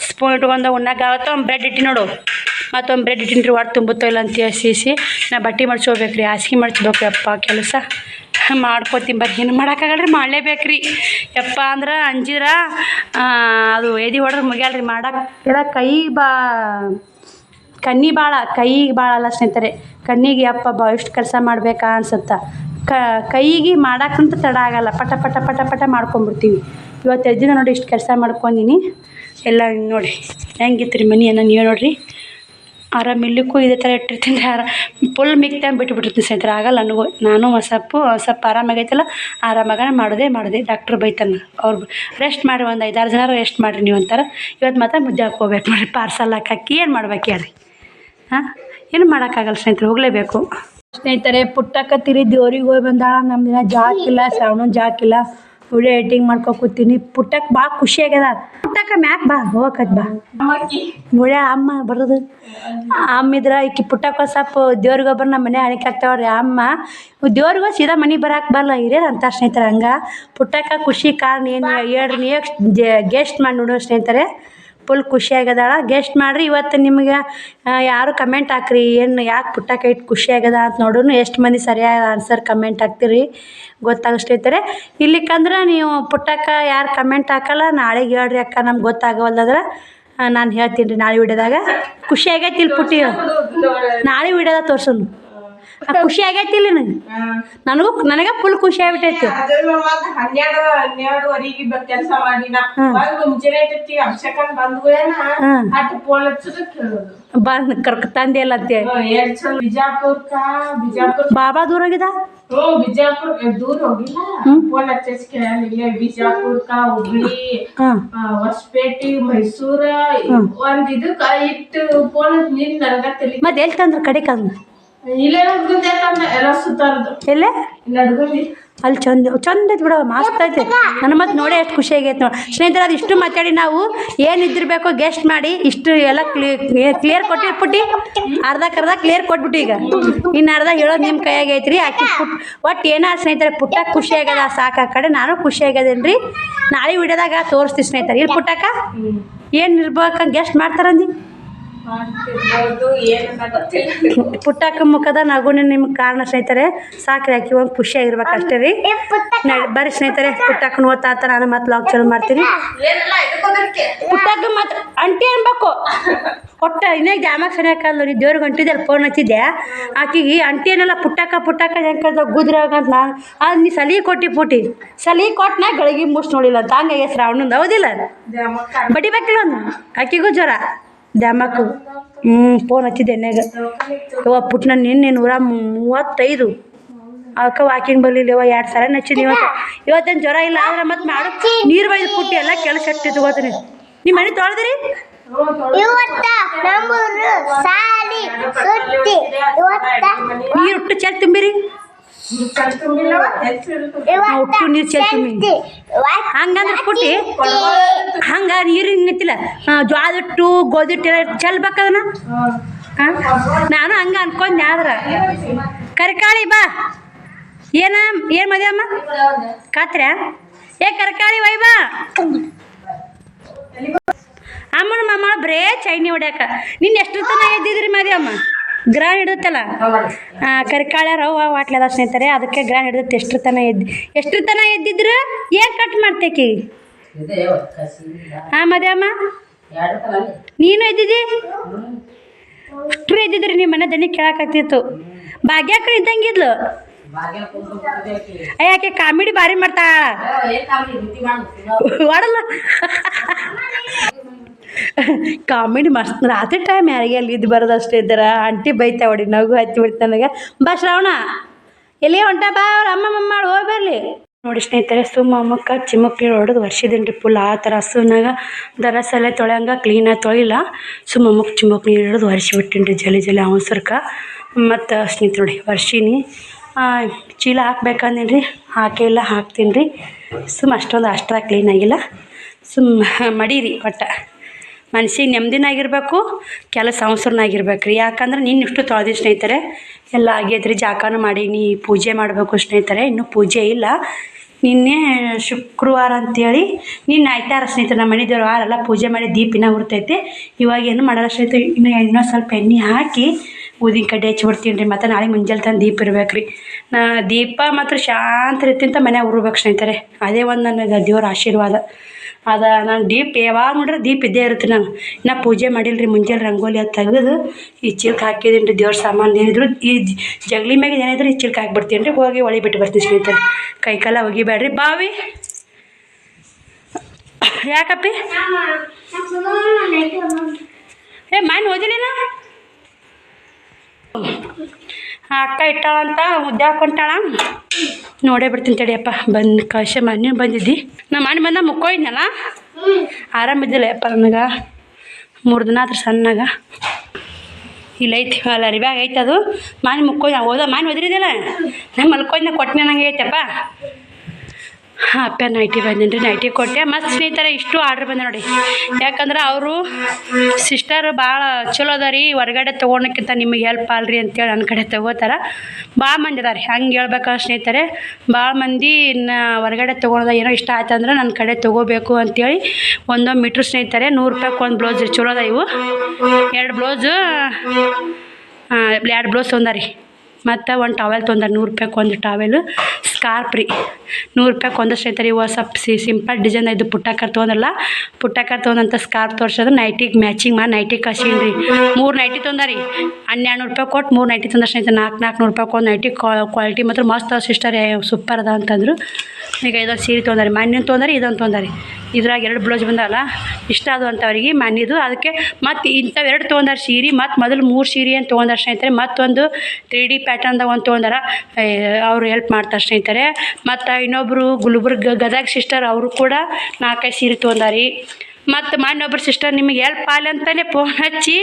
ಸ್ಪೂನ್ ಇಟ್ಕೊಂಡು ಉಣ್ಣಕ್ಕಾಗತ್ತೋ. ಒಂದು ಬ್ರೆಡ್ ಇಟ್ಟು ನೋಡು, ಮತ್ತೊಂದು ಬ್ರೆಡ್ ಇಟ್ಟಿನ್ರಿ ಹೊಟ್ಟು ತುಂಬುತ್ತೋ ಇಲ್ಲ ಅಂತ ಹಸಿಸಿ. ನಾ ಬಟ್ಟೆ ಮಡ್ಚೋಬೇಕು ರೀ, ಹಾಸಿಗೆ ಮಡ್ಚ್ಬೇಕು. ಯಪ್ಪ ಕೆಲಸ ಮಾಡ್ಕೋತೀನಿ ಬರ್ರಿ, ಏನು ಮಾಡೋಕ್ಕಾಗಲ್ಲ ರೀ, ಮಾಡಲೇಬೇಕು ರೀ. ಯಪ್ಪ ಅಂದ್ರೆ ಅಂಜಿರ ಅದು ಎದೆ ಹೊಡೆದ್ರೆ ಮುಗಿಯಲ್ಲ ರೀ. ಮಾಡೋಕ್ಕೆ ಕೈಗೆ ಭಾಳ ಅಲ್ಲ ಸ್ನೇಹಿತರೆ. ಕಣ್ಣಿಗೆ ಯಪ್ಪ ಎಷ್ಟು ಕೆಲಸ ಮಾಡಬೇಕಾ ಅನ್ಸುತ್ತೆ. ಕೈಗೆ ಮಾಡೋಕ್ಕಂತ ತಡ ಆಗಲ್ಲ, ಪಟ ಪಟ ಪಟ ಪಟ ಮಾಡ್ಕೊಂಬಿಡ್ತೀವಿ. ಇವತ್ತು ಎದ್ದಿನ ನೋಡಿ ಇಷ್ಟು ಕೆಲಸ ಮಾಡ್ಕೊಂಡೀನಿ ಎಲ್ಲ. ನೋಡಿ ಹೆಂಗಿತ್ತು ರೀ ಮನೆ ಏನೋ ನೀವೇ ನೋಡಿರಿ. ಆರಾಮಿಲ್ಲಕ್ಕೂ ಇದೇ ಥರ ಇಟ್ಟಿರ್ತೀನಿ ರೀ. ಫುಲ್ ಮಿಕ್ ಟೈಮ್ ಬಿಟ್ಟುಬಿಟ್ಟಿರ್ತೀನಿ ಸ್ನೇಹಿತರೆ, ಆಗಲ್ಲ ನನಗೂ. ನಾನು ಸ್ವಲ್ಪ ಆರಾಮಾಗೈತಲ್ಲ, ಆರಾಮಾಗ ಮಾಡೋದೇ ಡಾಕ್ಟ್ರ್ ಬೈತಾನೆ. ಅವ್ರು ರೆಸ್ಟ್ ಮಾಡಿ ಒಂದು 5-6 ಜನ ರೆಸ್ಟ್ ಮಾಡಿರಿ ನೀವು ಅಂತಾರೆ. ಇವತ್ತು ಮತ್ತೆ ಮುದ್ದೆ ಹಾಕ್ಕೋಬೇಕು ನೋಡಿರಿ, ಪಾರ್ಸಲ್ ಹಾಕಿ ಏನು ಮಾಡ್ಬೇಕು ಹೇಳ್ರಿ. ಏನು ಮಾಡೋಕ್ಕಾಗಲ್ಲ ಸ್ನೇಹಿತರೆ, ಹೋಗಲೇಬೇಕು. ಸ್ನೇಹಿತರೆ ಪುಟ್ಟಕ್ಕ ತಿರಿ ದೇವ್ರಿಗೆ ಹೋಗಿ ಬಂದಾಳ. ನಮ್ಮ ದಿನ ಜಾಕಿಲ್ಲ, ಶ್ರಾವಣ ಜಾಕಿಲ್ಲ. ವಿಡಿಯೋ ಎಡಿಟಿಂಗ್ ಮಾಡ್ಕೊತೀನಿ. ಪುಟ್ಟಕ್ಕೆ ಭಾಳ ಖುಷಿ ಆಗ್ಯದ. ಪುಟ್ಟಕ್ಕ ಮ್ಯಾಕ್ ಬಾ ಹೋಗಕತ್ ಬಾ ನೋಡ್ಯ ಅಮ್ಮ ಬರೋದು. ಅಮ್ಮ ಇದ್ರೆ ಈಕಿ ಪುಟ್ಟಕ್ಕ ಸ್ವಲ್ಪ ದೇವ್ರಿಗೆ ಒಬ್ಬರು ನಮ್ಮ ಮನೆ ಅಣಿಕೆ ಆಗ್ತಾವ್ರಿ. ಅಮ್ಮ ದೇವ್ರಿಗೆ ಸೀದಾ ಮನೆಗೆ ಬರಕ್ಕೆ ಬರಲ್ಲ ಹಿರಿಯರು ಅಂತಾರೆ ಸ್ನೇಹಿತರೆ. ಹಂಗೆ ಪುಟ್ಟಕ್ಕ ಖುಷಿ ಕಾರಣ ಏನು ಹೇಳ್ರಿ ನೀವು ಗೆಸ್ಟ್ ಮಾಡಿ ನೋಡೋ ಸ್ನೇಹಿತರೆ. ಫುಲ್ ಖುಷಿಯಾಗದಾಳ. ಗೆಸ್ಟ್ ಮಾಡಿರಿ. ಇವತ್ತು ನಿಮ್ಗೆ ಯಾರು ಕಮೆಂಟ್ ಹಾಕ್ರಿ, ಏನು ಯಾಕೆ ಪುಟ್ಟಕ್ಕ ಇಟ್ಟು ಖುಷಿ ಆಗ್ಯದ ಅಂತ ನೋಡೋಣ. ಎಷ್ಟು ಮಂದಿ ಸರಿಯಾದ ಆನ್ಸರ್ ಕಮೆಂಟ್ ಹಾಕ್ತೀರಿ ಗೊತ್ತಾಗಷ್ಟೈತಾರೆ. ಇಲ್ಲಿಕ್ಕಂದ್ರೆ ನೀವು ಪುಟ್ಟಕ್ಕ ಯಾರು ಕಮೆಂಟ್ ಹಾಕಲ್ಲ ನಾಳೆಗೆ ಹೇಳ್ರಿ ಅಕ್ಕ, ನಮ್ಗೆ ಗೊತ್ತಾಗವಲ್ದಾದ್ರೆ ನಾನು ಹೇಳ್ತೀನಿ ರೀ ನಾಳೆ ವಿಡಿಯೋದಾಗ. ಖುಷಿ ಆಗೈತಿ ಇಲ್ಲಿ ಪುಟ್ಟಿ, ನಾಳೆ ವಿಡಿಯೋದಾಗ ತೋರ್ಸೋನು. ಖುಷಿ ಆಗೈತಿ ಇಲ್ಲಿ ನನಗೆ ಫುಲ್ ಖುಷಿ ಆಗ್ಬಿಟ್ಟೈತಿ. ಬಂದು ತಂದೆ ಎಲ್ಲ ಬಾಬಾ ದೂರ ಹೋಗಿದ. ಬಿಜಾಪುರ ದೂರ ಹೋಗಿಲ್ಲ, ಫೋನ್ ಹಚ್ಚಿಲ್ಲ. ಬಿಜಾಪುರ್ಕ ಹುಬ್ಳಿ ಹೊಸಪೇಟೆ ಮೈಸೂರ ಒಂದ್ ಇದಕ್ಕ ಇಟ್ಟು ಫೋನ್ ನಿನ್ ನನಗ ತಲಿ. ಮತ್ತೆ ಎಲ್ಲಿ ತಂದ್ರ ಕಡೆ ಕಂದ ಇಲ್ಲೇ ಹುಡ್ಗುಂದೆ ತಂದ ಎಲ್ಲ ಸುತ್ತಾರದು. ಎಲ್ಲೇ ನಡ್ಗುಂದಿ ಅಲ್ಲಿ ಚಂದ ಐತಿ ಬಿಡವ, ಮಸ್ತ್ ಐತಿ. ನನ್ನ ಮತ್ತೆ ನೋಡಿ ಎಷ್ಟು ಖುಷಿ ಆಗೈತೆ ನೋಡಿ ಸ್ನೇಹಿತರೆ. ಅದು ಇಷ್ಟು ಮಾತಾಡಿ ನಾವು ಏನಿದ್ದಿರಬೇಕು ಗೆಸ್ಟ್ ಮಾಡಿ ಇಷ್ಟು ಎಲ್ಲ ಕ್ಲಿಯರ್ ಕೊಟ್ಟಿರ್ಬಿಟ್ಟು ಅರ್ಧ ಕ್ಲಿಯರ್ ಕೊಟ್ಬಿಟ್ಟು ಈಗ ಇನ್ನು ಅರ್ಧ ಹೇಳೋದು ನಿಮ್ಮ ಕೈಯಾಗ ಐತ್ರಿ. ಆಕಿ ಒಟ್ಟು ಏನೋ ಸ್ನೇಹಿತರೆ ಪುಟ್ಟಕ್ಕೆ ಖುಷಿ ಆಗ್ಯದ ಸಾಕು. ಆ ಕಡೆ ನಾನು ಖುಷಿ ಆಗ್ಯದೇನು ರೀ. ನಾಳೆ ವಿಡಿಯೋದಾಗ ತೋರಿಸ್ತೀವಿ ಸ್ನೇಹಿತರೆ. ಇಲ್ಲಿ ಪುಟ್ಟಕ್ಕ ಏನು ಇರ್ಬೇಕಂತ ಗೆಸ್ಟ್ ಮಾಡ್ತಾರಂದಿ. ಪುಟ್ಟಕ್ಕ ಮುಖದ ನಗುನೇ ನಿಮ್ಗೆ ಕಾರಣ ಸ್ನೇಹಿತರೆ. ಸಾಕ್ರಿ ಆಕಿ ಒಂದು ಖುಷಿಯಾಗಿರ್ಬೇಕು ಅಷ್ಟೇ ರೀ. ಬರ್ರಿ ಸ್ನೇಹಿತರೆ, ಪುಟ್ಟಕ್ಕನ ಓದ್ತಾತ. ನಾನು ಮತ್ತೆ ಲಾಗ್ ಚಾಲು ಮಾಡ್ತೀನಿ. ಪುಟ್ಟಕ್ಕ ಮತ್ತೆ ಅಂಟಿ ಅನ್ಬೇಕು ಒಟ್ಟ ಇನ್ನೇ ಜಾಮಾಗ ಸರಿಯಾಕಲ್ಲ ನೋಡಿ. ದೇವ್ರಿಗೆ ಹೊಂಟಿದ್ದೆ ಫೋನ್ ಹಚ್ಚಿದ್ದೆ ಆಕಿಗೆ. ಅಂಟಿ ಏನಲ್ಲ ಪುಟ್ಟಕ್ಕ ಹೆಂಗೆ ಕಳ್ದ ಗುದ್ರಾಗಂತ ನಾನು ಅದು ನೀ ಸಲಿಗೆ ಕೊಟ್ಟು ನಾ ಗಳಿಗೆ ಮುಸ್ ನೋಡಿಲ್ಲ ಅಂತ ಹಂಗಾಗಿ ಶ್ರಾವಣಂದು ಹೌದಿಲ್ಲ. ಬಡಿಬೇಕಿಲ್ಲ ಒಂದು ಆಕಿಗೂ ಜ್ವರ ದ್ಯಾಮಕ್ಕು. ಫೋನ್ ಹಚ್ಚಿದ್ದೆ ಎಣ್ಣೆಗ. ಯವ್ವ ಪುಟ್ಟ ನಾನು ನಿನ್ನೆ 135 ಅದಕ್ಕೆ ವಾಕಿಂಗ್ ಬರಲಿಲ್ಲ. 2 ಸಲ ಹಚ್ಚಿದ್ದು ಇವತ್ತೇನು ಜ್ವರ ಇಲ್ಲ. ಆದ್ರೆ ಮತ್ತೆ ಮಾಡು ನೀರು ಬೈದು ಪುಟ್ಟಿ ಎಲ್ಲ ಕೆಲಸ ಎಷ್ಟಿತ್ತು ಗೊತ್ತೀನಿ. ನಿಮ್ಮ ಮನೆ ತೊಳೆದ್ರಿ ಇವತ್ತ ನಮ್ಮೂರು ಸಾಲಿ ಸುತ್ತಿ ಇವತ್ತ ನೀರು ಒಟ್ಟು ಚೆಲ್ ತುಂಬಿರಿ ಒಟ್ಟು ನೀರು ಚೆಲ್ ತುಂಬಿ ಹಂಗಂದ್ರೆ ಪುಟ್ಟಿ ಹಂಗೆ ನೀರಿನ ನಿಂತಿಲ್ಲ ಜ್ವಾದಿಟ್ಟು ಗೋಧಿಟ್ಟು ಚೆಲ್ಬೇಕದನ್ನ ನಾನು ಹಂಗೆ ಅನ್ಕೊಂಡೆ ಆದ್ರೆ ಕರ್ಕಾಳಿ ಬಾ ಏನು ಮದುವೆ ಅಮ್ಮ ಕಾತ್ರ ಕರ್ಕಾಳಿ ವೈ ಬಾ ಅಮ್ಮನ ಮಮ್ಮ ಬರೇ ಚೈನಿ ಹೊಡ್ಯಾಕ ನಿನ್ನ ಎಷ್ಟು ತನ ಎದ್ದಿದ್ರಿ ಮದುವೆ ಅಮ್ಮ ಗ್ರಹ ಹಿಡಿದತ್ತಲ್ಲ ಕರ್ಕಾಳ ರವ್ವ ವಾಟ್ಲದ ಸ್ನೇಹಿತರೆ ಅದಕ್ಕೆ ಗ್ರಹ ಹಿಡಿದತ್ತೆ ಎಷ್ಟು ತನ ಎದ್ದಿದ್ರು ಏನು ಕಟ್ ಮಾಡ್ತೇಕಿ ಮದುವೆ ಅಮ್ಮ ನೀನು ಎದ್ದಿದ್ದಿ ಅಷ್ಟ್ರು ಎದ್ದಿದ್ರಿ ನಿಮ್ಮ ಮನೆ ದನಿ ಕೇಳಾಕತ್ತಿತ್ತು ಭಾಗ್ಯಾಕ್ರು ಇದ್ದಂಗಿದ್ಲು ಯಾಕೆ ಕಾಮಿಡಿ ಭಾರಿ ಮಾಡ್ತಾ ಮಾಡಲ್ಲ ಕಾಮಿಡಿ ಮಸ್ತ್ ರಾತ್ರಿ ಟೈಮ್ ಯಾರಿಗೆ ಅಲ್ಲಿ ಇದು ಬರೋದಷ್ಟೇ ಇದ್ದಾರ ಆಂಟಿ ಬೈತಾ ಹೊಡಿ ನಗು ಹಚ್ಚಿ ಬಿಡ್ತು ನನಗೆ ಬಾ ಶ್ರಾವಣ ಎಲ್ಲಿ ಹೊಂಟ ಬಾ ಅವ್ರ ಅಮ್ಮ ಮಾಡಿ ಹೋಗಿ ಬರಲಿ ನೋಡಿ ಸ್ನೇಹಿತರೆ ಅಮ್ಮಕ್ಕೆ ಚಿಮ್ಮಕ್ಕಿ ಹೊಡೆದು ವರ್ಷಿದ್ದೀನಿ ರೀ ಫುಲ್ ಆ ಥರ ಹಸುನಾಗ ದರಸಲೆ ತೊಳೆಯಂಗೆ ಕ್ಲೀನಾಗಿ ತೊಳಿಲ್ಲ ಅಮ್ಮಕ್ಕೆ ಚಿಮ್ಮಕ್ಕಿ ನೀರು ಹಿಡಿದು ಒರೆಸಿಬಿಟ್ಟಿನಿ ರೀ ಜಲಿ ಅವಸರಕ್ಕೆ ಮತ್ತು ಸ್ನೇಹಿತರೆ ನೋಡಿ ವರ್ಷಿನಿ ಚೀಲ ಹಾಕ್ಬೇಕಂದೇನಿ ರೀ ಹಾಕಿಲ್ಲ ಹಾಕ್ತೀನಿ ರೀ ಅಷ್ಟೊಂದು ಅಷ್ಟ್ರ ಕ್ಲೀನಾಗಿಲ್ಲ ಮಡೀರಿ ಒಟ್ಟು ಮನ್ಸಿಗೆ ನೆಮ್ಮದಿನಾಗಿರ್ಬೇಕು ಕೆಲಸ ಅವಸರನಾಗಿರ್ಬೇಕು ರೀ ಯಾಕಂದ್ರೆ ಇಷ್ಟು ತೊಳೆದಿ ಸ್ನೇಹಿತರೆ ಎಲ್ಲ ಆಗೈತ್ರಿ ಜಾಕನೂ ಮಾಡೀನಿ ಪೂಜೆ ಮಾಡಬೇಕು ಸ್ನೇಹಿತರೆ ಇನ್ನೂ ಪೂಜೆ ಇಲ್ಲ ನಿನ್ನೆ ಶುಕ್ರವಾರ ಅಂಥೇಳಿ ನಿನ್ನೆ ಆಯ್ತಾರ ಸ್ನೇಹಿತರೆ ನಮ್ಮ ಮನೆ ದೇವ್ರು ವಾರೆಲ್ಲ ಪೂಜೆ ಮಾಡಿ ದೀಪಿನ ಉರ್ತೈತೆ ಇವಾಗ ಏನು ಮಾಡಲ್ಲ ಸ್ನೇಹಿತರೆ ಇನ್ನೂ ಸ್ವಲ್ಪ ಎಣ್ಣೆ ಹಾಕಿ ಊದಿನ ಕಡ್ಡಿ ಹಚ್ಚಿಬಿಡ್ತೀನಿ ರೀ ಮತ್ತು ನಾಳೆ ಮುಂಜಾನೆ ತಂದು ದೀಪ ಇರ್ಬೇಕು ರೀ ದೀಪ ಮಾತ್ರ ಶಾಂತ ರೀತಿ ಅಂತ ಮನ್ಯಾಗ ಉರ್ಬೇಕು ಸ್ನೇಹಿತರೆ ಅದೇ ಒಂದು ನನಗೆ ದೇವ್ರ ಆಶೀರ್ವಾದ ಅದ ನಾನು ದೀಪ ಯಾವಾಗ ನೋಡ್ರೆ ದೀಪ ಇದ್ದೇ ಇರುತ್ತೆ ನಾನು ಇನ್ನೂ ಪೂಜೆ ಮಾಡಿಲ್ಲ ರೀ ಮುಂಜಾನೆ ರಂಗೋಲಿ ಅದು ತೆಗೆದು ಈ ಚಿಲ್ಕ ಹಾಕಿದ್ದೀನಿ ರೀ ದೇವ್ರ ಸಾಮಾನು ಏನಿದ್ರು ಈ ಜಗಲಿ ಮ್ಯಾಗ ಏನಿದ್ರು ಈ ಚಿಲ್ಕ ಹಾಕ್ಬಿಡ್ತೀನಿ ರೀ ಹೋಗಿ ಒಳಿ ಬಿಟ್ಟು ಬರ್ತೀನಿ ಸ್ನೇಹಿತರೆ ಕೈಕಾಲ ಒಗಿಬೇಡ್ರಿ ಬಾವಿ ಯಾಕಪ್ಪಿ ಮಾನ್ ಓದಿಲೇನ ಅಕ್ಕ ಇಟ್ಟಾಳಂತ ಮುದ್ದೆ ಹಾಕೊಂಟಾಳ ನೋಡೇ ಬಿಡ್ತೀನಿ ತಡಿಯಪ್ಪ ಬಂದು ಕಳ್ಸ ಮನೆ ಬಂದಿದ್ದಿ ನಮ್ಮ ಮನೆ ಬಂದ ಮುಕ್ಕೋಯ್ನಲ್ಲ ಆರಾಮಿದ್ದಿಲ್ಲ ಯಪ್ಪ ನನಗೆ 3 ದಿನ ಆದ್ರೆ ಸಣ್ಣಗ ಇಲ್ಲ ಐತಿ ಅಲ್ಲ ಅರಿಬ್ಯಾಗ ಐತೆ ಅದು ಮಾನಿ ಮುಕ್ಕೋಯ್ ಮಾನಿ ಒದ್ರಿದಿಲ್ಲ ನಮ್ಮ ಮಲ್ಕೋಯ್ನ ಕೊಟ್ಟನೆ ನಂಗೆ ಐತಪ್ಪ ಅಪ್ಪ ನೈಟಿ ಬಂದೀನಿ ರೀ ನೈಟಿ ಕೊಟ್ಟೆ ಮತ್ತು ಸ್ನೇಹಿತರೆ ಇಷ್ಟು ಆರ್ಡ್ರ್ ಬಂದೆ ನೋಡಿ ಯಾಕಂದ್ರೆ ಅವರು ಸಿಸ್ಟರ್ ಭಾಳ ಚಲೋ ಅದ ರೀ ಹೊರಗಡೆ ತೊಗೊಳಕ್ಕಿಂತ ನಿಮಗೆ ಹೆಲ್ಪ್ ಅಲ್ರಿ ಅಂತೇಳಿ ನನ್ನ ಕಡೆ ತೊಗೋತಾರೆ ಭಾಳ ಮಂದಿ ಅದಾರೆ ಹಂಗೆ ಹೇಳ್ಬೇಕಲ್ಲ ಸ್ನೇಹಿತರೆ ಭಾಳ ಮಂದಿ ಹೊರಗಡೆ ತೊಗೊಳೋದ ಏನೋ ಇಷ್ಟ ಆಯ್ತು ಅಂದ್ರೆ ನನ್ನ ಕಡೆ ತೊಗೋಬೇಕು ಅಂತೇಳಿ ಒಂದೊಂದು ಮೀಟ್ರ್ ಸ್ನೇಹಿತರೆ 100 ರೂಪಾಯಿಗೆ ಒಂದು ಬ್ಲೌಸ್ ಚಲೋ ಅದ ಇವು 2 ಬ್ಲೌಸು 2 ಬ್ಲೌಸ್ ತೊಂದಾರಿ ಮತ್ತು ಒಂದು ಟವೆಲ್ ತೊಂದಾರೆ 100 ರೂಪಾಯಿಗೆ ಒಂದು ಟವೆಲ್ ಸ್ಕಾರ್ಪ್ ರೀ 100 ರೂಪಾಯಿಗೆ ಒಂದು ಸ್ನೇಹಿತರೆ ಇವು ಸ್ವಲ್ಪ ಸಿಂಪಲ್ ಡಿಸೈನ್ ಇದು ಪುಟ್ಟಕ್ಕರ್ ತೊಗೊಂಡಲ್ಲ ಪುಟ್ಟಕ್ಕರ್ ತೊಗೊಂಡಂಥ ಸ್ಕಾರ್ಪ್ ತೋರ್ಸೋದು ನೈಟಿಗೆ ಮ್ಯಾಚಿಂಗ್ ಮಾಡಿ ನೈಟಿ ಕಸೀನಿ ರೀ 3 ನೈಟಿ ತೊಂದಾರಿ 1200 ರೂಪಾಯಿ ಕೊಟ್ಟು 3 ನೈಟಿ ತೊಂದ್ರೆ ಸ್ನೇಹಿತರೆ 400 ರೂಪಾಯಿಗೆ ಒಂದು ನೈಟಿ ಕ್ವಾಲಿಟಿ ಮಾತ್ರ ಮಸ್ತ್ ಸಿಸ್ಟರ್ ಸೂಪರ್ ಅದ ಅಂತಂದರು ಈಗ ಇದೊಂದು ಸೀರೆ ತೊಗೊಂಡಾರಿ ಮಣ್ಣಿನ ತೊಗೊಂಡಾರಿ ಇದೊಂದು ತೊಗೊಂಡಾರಿ ಇದ್ರಾಗ 2 ಬ್ಲೌಸ್ ಬಂದಲ್ಲ ಇಷ್ಟ ಅದು ಅಂತವ್ರಿಗೆ ಮಣ್ಣಿದು ಅದಕ್ಕೆ ಮತ್ತು ಇಂಥವು 2 ತೊಗೊಂಡಾರ ಸೀರೆ ಮತ್ತು ಮೊದಲು 3 ಸೀರೆ ಅಂತ ತೊಗೊಂಡಾರ ಸ್ನೇಹಿತರೆ ಮತ್ತೊಂದು 3D ಪ್ಯಾಟರ್ನ್ದಾಗ ಒಂದು ತೊಗೊಂಡಾರ ಅವರು ಹೆಲ್ಪ್ ಮಾಡ್ತಾರೆ ಸ್ನೇಹಿತರೆ ಮತ್ತು ಇನ್ನೊಬ್ಬರು ಗುಲ್ಬರ್ಗ ಗದಗ ಸಿಸ್ಟರ್ ಅವರು ಕೂಡ 4-5 ಸೀರೆ ತೊಗೊಂಡಾರಿ ಮತ್ತು ಇನ್ನೊಬ್ರು ಸಿಸ್ಟರ್ ನಿಮಗೆ ಹೆಲ್ಪ್ ಆಗಲಿ ಅಂತಲೇ ಫೋನ್ ಹಚ್ಚಿ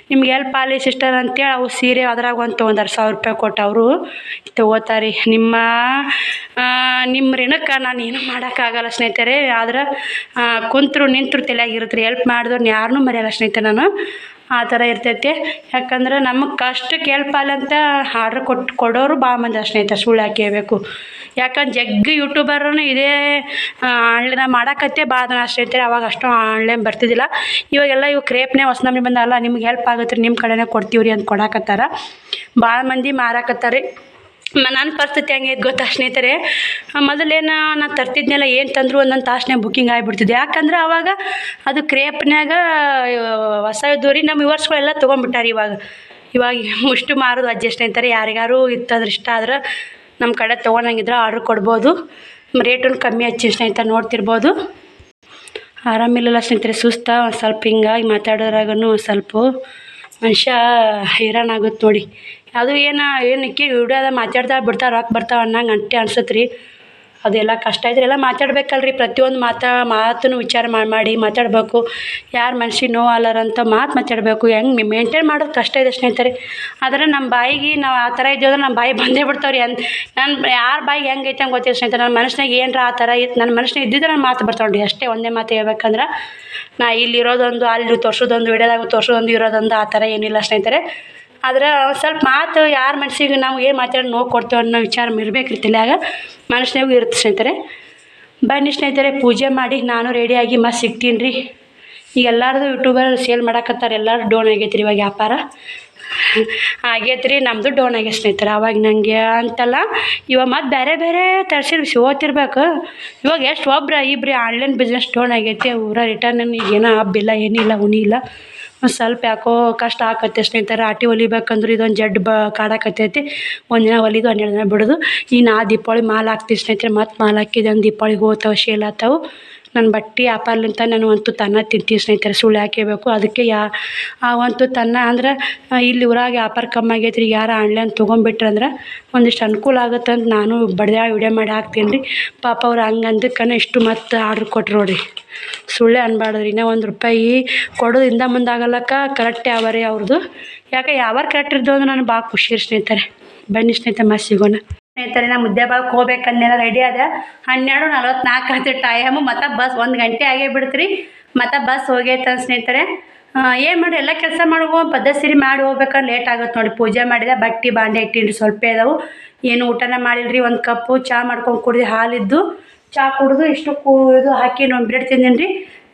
ನಿಮ್ಗೆ ಹೆಲ್ಪ್ ಆಗಲಿ ಸಿಸ್ಟರ್ ಅಂತೇಳಿ ಅವು ಸೀರೆ ಅದ್ರಾಗ ಒಂದು ತೊಗೊಂಡಾರ 1000 ರೂಪಾಯಿ ಕೊಟ್ಟು ಅವರು ತೊಗೋತಾರೆ ನಿಮ್ಮ ಋಣಕ್ಕೆ ನಾನು ಏನೂ ಮಾಡೋಕ್ಕಾಗಲ್ಲ ಸ್ನೇಹಿತರೆ ಆದ್ರೆ ಕುಂತರು ನಿಂತರು ತಲೆಯಾಗಿರುತ್ತೆ ರೀ ಹೆಲ್ಪ್ ಮಾಡಿದವ್ರನ್ನ ಯಾರನ್ನೂ ಮರೆಯಲ್ಲ ಸ್ನೇಹಿತರೆ ನಾನು ಆ ಥರ ಇರ್ತೈತೆ ಯಾಕಂದ್ರೆ ನಮಗೆ ಕಷ್ಟಕ್ಕೆ ಹೆಲ್ಪ್ ಆಗಲಿ ಅಂತ ಆರ್ಡ್ರ್ ಕೊಡೋರು ಭಾಳ ಮಂದಿ ಸ್ನೇಹಿತರೆ ಸುಳ್ಳು ಹಾಕೇಬೇಕು ಯಾಕಂದ್ರೆ ಜಗ್ಗಿ ಯೂಟ್ಯೂಬರ್ನು ಇದೇ ಆನ್ಲೈನ್ ಮಾಡೋಕತ್ತೆ ಭಾಳ ಜನ ಸ್ನೇಹಿತರೆ ಅವಾಗ ಅಷ್ಟು ಆನ್ಲೈನ್ ಬರ್ತಿದ್ದಿಲ್ಲ ಇವಾಗೆಲ್ಲ ಇವು ಕ್ರೇಪ್ನೇ ಹೊಸ ನಮ್ಗೆ ಬಂದಲ್ಲ ನಿಮ್ಗೆ ಹೆಲ್ಪ್ ಆಗುತ್ತೆ ರೀ ನಿಮ್ಮ ಕಡೆನೇ ಕೊಡ್ತೀವಿ ರೀ ಅಂತ ಕೊಡಾಕತ್ತಾರ ಭಾಳ ಮಂದಿ ಮಾರಾಕತ್ತಾರೆ ನನ್ನ ಪರಿಸ್ಥಿತಿ ಹೆಂಗೆ ಗೊತ್ತಾ ಸ್ನೇಹಿತರೆ ಮೊದಲೇನು ನಾನು ತರ್ತಿದ್ನೆಲ್ಲ ಏನು ತಂದರು ಒಂದೊಂದು ತಾಸನ್ಯಾಗ ಬುಕ್ಕಿಂಗ್ ಆಗಿಬಿಡ್ತಿದ್ದೆ ಯಾಕಂದ್ರೆ ಅವಾಗ ಅದು ಕ್ರೇಪ್ನ್ಯಾಗ ಹೊಸ ಇದ್ದವು ರೀ ನಮ್ಮ ವ್ಯೂವರ್ಸ್ಗಳೆಲ್ಲ ತೊಗೊಂಡ್ಬಿಟ್ಟಾರೆ ಇವಾಗ ಮುಷ್ಟು ಮಾರೋದು ಅಡ್ಜಸ್ಟ್ ಅಂತಾರೆ ಯಾರಿಗಾರು ಇತ್ತಂದ್ರೆ ಇಷ್ಟ ಆದ್ರೆ ನಮ್ಮ ಕಡೆ ತೊಗೊಳಂಗಿದ್ರೆ ಆರ್ಡ್ರ್ ಕೊಡ್ಬೋದು ರೇಟನ್ನು ಕಮ್ಮಿ ಹಚ್ಚಿ ಸ್ನೇಹಿತರೆ ನೋಡ್ತಿರ್ಬೋದು ಆರಾಮಿಲ್ಲಲ್ಲ ಸ್ನೇಹಿತರೆ ಸುಸ್ತ ಒಂದು ಸ್ವಲ್ಪ ಹಿಂಗಾಗಿ ಮಾತಾಡೋದ್ರಾಗೂ ಸ್ವಲ್ಪ ಮನುಷ್ಯ ಹೈರಾಣ ಆಗುತ್ತೆ ನೋಡಿ ಅದು ಏನಕ್ಕೆ ವಿಡಿಯೋದ ಮಾತಾಡ್ತಾ ಬಿಡ್ತಾ ರೊಕ್ಕ ಬರ್ತಾವೆ ಅನ್ನಂಗೆ ಅನ್ಸತ್ತೆ ರೀ ಅದೆಲ್ಲ ಕಷ್ಟ ಇದ್ರೆ ಎಲ್ಲ ಮಾತಾಡ್ಬೇಕಲ್ರಿ. ಪ್ರತಿಯೊಂದು ಮಾತನ್ನು ವಿಚಾರ ಮಾಡಿ ಮಾತಾಡಬೇಕು. ಯಾರು ಮನ್ಸಿಗೆ ನೋವು ಅಲ್ಲಾರಂತ ಮಾತಾಡಬೇಕು. ಹೆಂಗೆ ಮೇಂಟೈನ್ ಮಾಡೋದು ಕಷ್ಟ ಇದೆ ಸ್ನೇಹಿತರೆ. ಆದರೆ ನಮ್ಮ ಬಾಯಿಗೆ ನಾವು ಆ ಥರ ಇದ್ದೀವಿ ಅಂದ್ರೆ ನಮ್ಮ ಬಾಯಿ ಬಂದೇ ಬಿಡ್ತಾವ್ರಿ. ನನ್ನ ಯಾರ ಬಾಯಿಗೆ ಹೆಂಗೈತೆ ಹಂಗೆ ಗೊತ್ತಿಲ್ಲ ಸ್ನೇಹಿತರೆ. ನನ್ನ ಮನಸ್ಸಿನಾಗ ಏನರ ಆ ಥರ ಇತ್ತು, ನನ್ನ ಮನಸ್ಸಿನಾಗ ಇದ್ದಿದ್ರೆ ನಾನು ಮಾತು ಬರ್ತಾವ್ರಿ ಅಷ್ಟೇ. ಒಂದೇ ಮಾತು ಹೇಳ್ಬೇಕಂದ್ರೆ ನಾ ಇಲ್ಲಿರೋದೊಂದು ಅಲ್ಲಿ ತೋರಿಸೋದೊಂದು ವಿಡಿಯೋದಾಗ ತೋರಿಸೋದೊಂದು ಇರೋದೊಂದು ಆ ಥರ ಏನಿಲ್ಲ ಸ್ನೇಹಿತರೆ. ಆದ್ರೆ ಸ್ವಲ್ಪ ಮಾತು ಯಾರ ಮನಸ್ಸಿಗೆ ನಾವು ಏನು ಮಾತಾಡಿ ನೋವು ಕೊಡ್ತೇವೆ ಅನ್ನೋ ವಿಚಾರ ಇರಬೇಕ್ರಿ ತಲೆಯಾಗ, ಮನಸ್ಸಿನಾಗೂ ಇರುತ್ತೆ ಸ್ನೇಹಿತರೆ. ಬನ್ನಿ ಸ್ನೇಹಿತರೆ, ಪೂಜೆ ಮಾಡಿ ನಾನು ರೆಡಿಯಾಗಿ ಮತ್ತೆ ಸಿಗ್ತೀನಿ ರೀ. ಈಗ ಎಲ್ಲರದು ಯೂಟ್ಯೂಬರ್ ಸೇಲ್ ಮಾಡಕತ್ತಾರೆ, ಎಲ್ಲರೂ ಡೌನ್ ಆಗೈತೆ ರೀ ಇವಾಗ ವ್ಯಾಪಾರ ಆಗೈತೆ ರೀ. ನಮ್ಮದು ಡೌನ್ ಆಗೈತೆ ಸ್ನೇಹಿತರೆ. ಅವಾಗ ನನಗೆ ಅಂತಲ್ಲ, ಇವಾಗ ಮತ್ತೆ ಬೇರೆ ಬೇರೆ ತರಿಸಿ ಓದ್ತಿರ್ಬೇಕು. ಇವಾಗ ಎಷ್ಟು ಇಬ್ಬರು ಆನ್ಲೈನ್ ಬಿಸ್ನೆಸ್ ಡೌನ್ ಆಗೈತಿ. ಊರ ರಿಟರ್ನ್ ಈಗೇನೋ ಹಬ್ಬಿಲ್ಲ, ಏನಿಲ್ಲ, ಉಣಿಲ್ಲ. ಒಂದು ಸ್ವಲ್ಪ ಯಾಕೋ ಕಷ್ಟ ಆಕತ್ತೆ ಸ್ನೇಹಿತರೆ. ಆಟಿ ಹೊಲಿಬೇಕಂದ್ರೆ ಇದೊಂದು ಜಡ್ ಕಾಡಾಕತ್ತೈತಿ. ಒಂದಿನ ಹೊಲಿದು 12 ದಿನ ಬಿಡೋದು. ಈಗ ನಾ ದೀಪಾವಳಿ ಮಾಲ್ ಹಾಕ್ತೀವಿ ಸ್ನೇಹಿತರೆ. ಮತ್ತು ಮಾಲ್ ಹಾಕಿದ್ದು ಒಂದು ದೀಪಾವಳಿಗೆ ಹೋಗ್ತಾವೆ, ಶೇಲ್ ಆಗ್ತಾವೆ. ನನ್ನ ಬಟ್ಟೆ ವ್ಯಾಪಾರಲಿಂತ ನಾನು ಒಂದು ತುತ್ತು ಅನ್ನ ತಿಂತೀನಿ ಸ್ನೇಹಿತರೆ. ಸುಳ್ಳು ಹಾಕಬೇಕು. ಅದಕ್ಕೆ ಆ ಒಂದು ತುತ್ತು ಅನ್ನ ಅಂದ್ರೆ ಇಲ್ಲಿ ಊರಾಗ ವ್ಯಾಪಾರ ಕಮ್ಮಿ ಆಗೈತೆ ರೀ. ಯಾರು ಆನ್ಲೈನ್ ತೊಗೊಂಬಿಟ್ರಂದ್ರೆ ಒಂದಿಷ್ಟು ಅನುಕೂಲ ಆಗುತ್ತೆ ಅಂತ ನಾನು ವಿಡಿಯೋ ಮಾಡಿ ಹಾಕ್ತೀನಿ ರೀ. ಪಾಪ ಅವ್ರು ಹಂಗೆ ಅಂದಕ್ಕನ ಇಷ್ಟು ಮತ್ತು ಆರ್ಡ್ರ್ ಕೊಟ್ರು ನೋಡಿರಿ. ಸುಳ್ಳೇ ಅನ್ಬಾರ್ದು ರೀ. ಇನ್ನೂ ₹1 ಕೊಡೋದು ಹಿಂದೆ ಮುಂದೆ ಆಗಲ್ಲಕ್ಕ ಕರೆಕ್ಟೇ ಅವರೇ ಅವ್ರದ್ದು. ಯಾಕೆ ಯಾವಾರ ಕರೆಕ್ಟ್ ಇರ್ದು ಅಂದ್ರೆ ನನಗೆ ಭಾಳ ಖುಷಿ ರೀ ಸ್ನೇಹಿತರೆ. ಬನ್ನಿ ಸ್ನೇಹಿತರೆ, ಮತ್ತೆ ಸಿಗೋಣ ಸ್ನೇಹಿತರೆ. ನಾ ಮುದ್ದೆ ಭಾಗ ಹೋಗ್ಬೇಕನ್ನೆಲ್ಲ ರೆಡಿ ಅದ. 12:44 ಆಯ್ತು ಟೈಮು. ಮತ್ತು ಬಸ್ 1 ಗಂಟೆ ಆಗೇ ಬಿಡ್ತೀರಿ. ಮತ್ತು ಬಸ್ ಹೋಗೈತೆ ಸ್ನೇಹಿತರೆ. ಏನು ಮಾಡಿ ಎಲ್ಲ ಕೆಲಸ ಮಾಡುವ ಪದ್ಧತಿ ಸಿರಿ ಮಾಡಿ ಹೋಗ್ಬೇಕಂದ್ರೆ ಲೇಟ್ ಆಗುತ್ತೆ ನೋಡಿ. ಪೂಜೆ ಮಾಡಿದೆ, ಬಟ್ಟೆ ಬಾಂಡೆ ಇಟ್ಟಿನ್ರಿ, ಸ್ವಲ್ಪ ಇದಾವೆ. ಏನು ಊಟನ ಮಾಡಿಲ್ರಿ. 1 ಕಪ್ಪು ಚಹಾ ಮಾಡ್ಕೊಂಡು ಕುಡ್ದು, ಹಾಲಿದ್ದು ಚಹಾ ಕುಡಿದು ಇಷ್ಟು ಇದು ಹಾಕಿ ಒಂದು ಬ್ರೆಡ್ ತಿಂದೀನಿ ರೀ.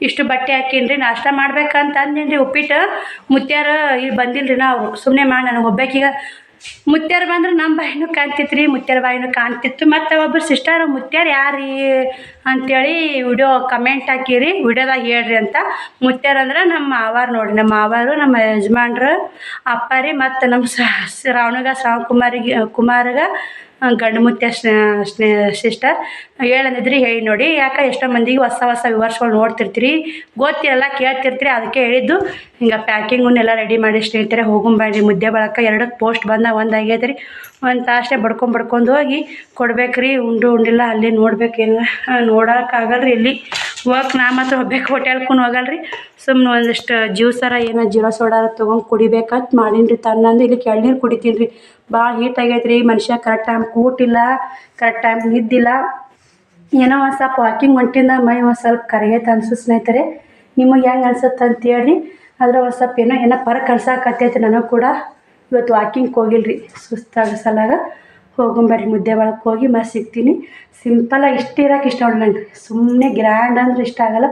ಇಷ್ಟು ಬಟ್ಟೆ ಹಾಕೀನಿ ರೀ. ನಾಷ್ಟ ಮಾಡ್ಬೇಕಂತ ಅಂದೀನಿ ರೀ. ಉಪ್ಪಿಟ್ಟು ಮುತ್ಯಾರು ಇಲ್ಲಿ ಬಂದಿಲ್ಲ ರೀ. ನಾವು ಸುಮ್ಮನೆ ಮಾಡಿ ನನಗೆ ಒಬ್ಬಾಕೀಗ ಮುತ್ಯಾರು ಬಂದ್ರೆ ನಮ್ಮ ಬಾಯಿನೂ ಕಾಣ್ತಿತ್ತು ರೀ, ಮುತ್ಯಾರ ಬಾಯಿನೂ ಕಾಣ್ತಿತ್ತು. ಮತ್ತು ಒಬ್ಬರು ಸಿಸ್ಟರ್ ಮುತ್ಯಾರು ಯಾರು ಅಂಥೇಳಿ ವಿಡಿಯೋ ಕಮೆಂಟ್ ಹಾಕಿರಿ, ವಿಡಿಯೋದಾಗ ಹೇಳ್ರಿ ಅಂತ. ಮುತ್ಯಾರು ಅಂದ್ರೆ ನಮ್ಮ ಮಾವಾರು ನೋಡಿರಿ. ನಮ್ಮ ಮಾವಾರು, ನಮ್ಮ ಯಜಮಾನ್ರು, ಅಪ್ಪ ರೀ, ಮತ್ತು ನಮ್ಮ ಕುಮಾರ್ಗೆ ಗಂಡು ಮುತ್ಯ ಸಿಸ್ಟರ್ ಹೇಳಂದಿದ್ರಿ. ಹೇಳಿ ನೋಡಿ, ಯಾಕೆ ಎಷ್ಟೋ ಮಂದಿಗೆ ಹೊಸ ವಿವರ್ಸ್ಗಳು ನೋಡ್ತಿರ್ತೀರಿ, ಗೊತ್ತಿರಲ್ಲ, ಕೇಳ್ತಿರ್ತೀರಿ. ಅದಕ್ಕೆ ಹೇಳಿದ್ದು. ಹಿಂಗೆ ಪ್ಯಾಕಿಂಗನ್ನೆಲ್ಲ ರೆಡಿ ಮಾಡಿ ಸ್ನೇಹಿತರೆ. ಹೋಗೊಂಬರ್ರಿ. ಮುದ್ದೆ ಬಳಕ 2 ಪೋಸ್ಟ್ ಬಂದ, 1 ಆಗೈತೆ ರೀ. ಒಂದು ತಾಸೇ ಬಡ್ಕೊಂಡು ಹೋಗಿ ಕೊಡ್ಬೇಕ್ರಿ. ಉಂಡಿಲ್ಲ ಅಲ್ಲಿ ನೋಡ್ಬೇಕೇನು ನೋಡೋಕ್ಕಾಗಲ್ರಿ. ಇಲ್ಲಿ ಹೋಗಕ್ಕೆ ನಾ ಮಾತ್ರ ಹೋಗ್ಬೇಕು, ಹೋಟೆಲ್ಗೂ ಹೋಗಲ್ರಿ. ಸುಮ್ಮನೆ ಒಂದಿಷ್ಟು ಜ್ಯೂಸರ ಏನೋ ಜೀರಾ ಸೋಡಾರ ತೊಗೊಂಡು ಕುಡಿಬೇಕಂತ ಮಾಡೀನಿ ರೀ. ತನ್ನಂದು ಇಲ್ಲಿ ಎಳ್ನೀರು ಕುಡಿತೀನಿ ರೀ. ಭಾಳ ಹೀಟ್ ಆಗೈತೆ ರೀ. ಮನುಷ್ಯ ಕರೆಕ್ಟ್ ಟೈಮ್ ಕೂಟಿಲ್ಲ, ಕರೆಕ್ಟ್ ಟೈಮ್ ನಿದ್ದಿಲ್ಲ. ಏನೋ ಒಂದು ಸ್ವಲ್ಪ ವಾಕಿಂಗ್ ಹೊಂಟಿಂದ ಮೈ ಒಂದು ಸ್ವಲ್ಪ ಕರಗೈತೆ ಅನ್ಸುತ್ತೆ ಸ್ನೇಹಿತರೆ. ನಿಮಗೆ ಹೆಂಗೆ ಅನ್ಸುತ್ತೆ ಅಂತೇಳಿ. ಆದ್ರೆ ಒಂದು ಸ್ವಲ್ಪ ಏನೋ ಪರಕ್ ಅನ್ಸಾಕತ್ತೈತೆ ನನಗೆ ಕೂಡ. ಇವತ್ತು ವಾಕಿಂಗ್ ಹೋಗಿಲ್ಲ ರೀ, ಸುಸ್ತಾಗೋ ಸಲಾಗ. ಹೋಗೊಂಬರ್ರಿ, ಮುದ್ದೆ ಒಳಗೆ ಹೋಗಿ ಮತ್ತೆ ಸಿಗ್ತೀನಿ. ಸಿಂಪಲಾಗಿ ಇಷ್ಟು ಇರೋಕೆ ಇಷ್ಟ ನೋಡಿ ನಂಗೆ. ಸುಮ್ಮನೆ ಗ್ರ್ಯಾಂಡ್ ಅಂದ್ರೆ ಇಷ್ಟ ಆಗೋಲ್ಲ.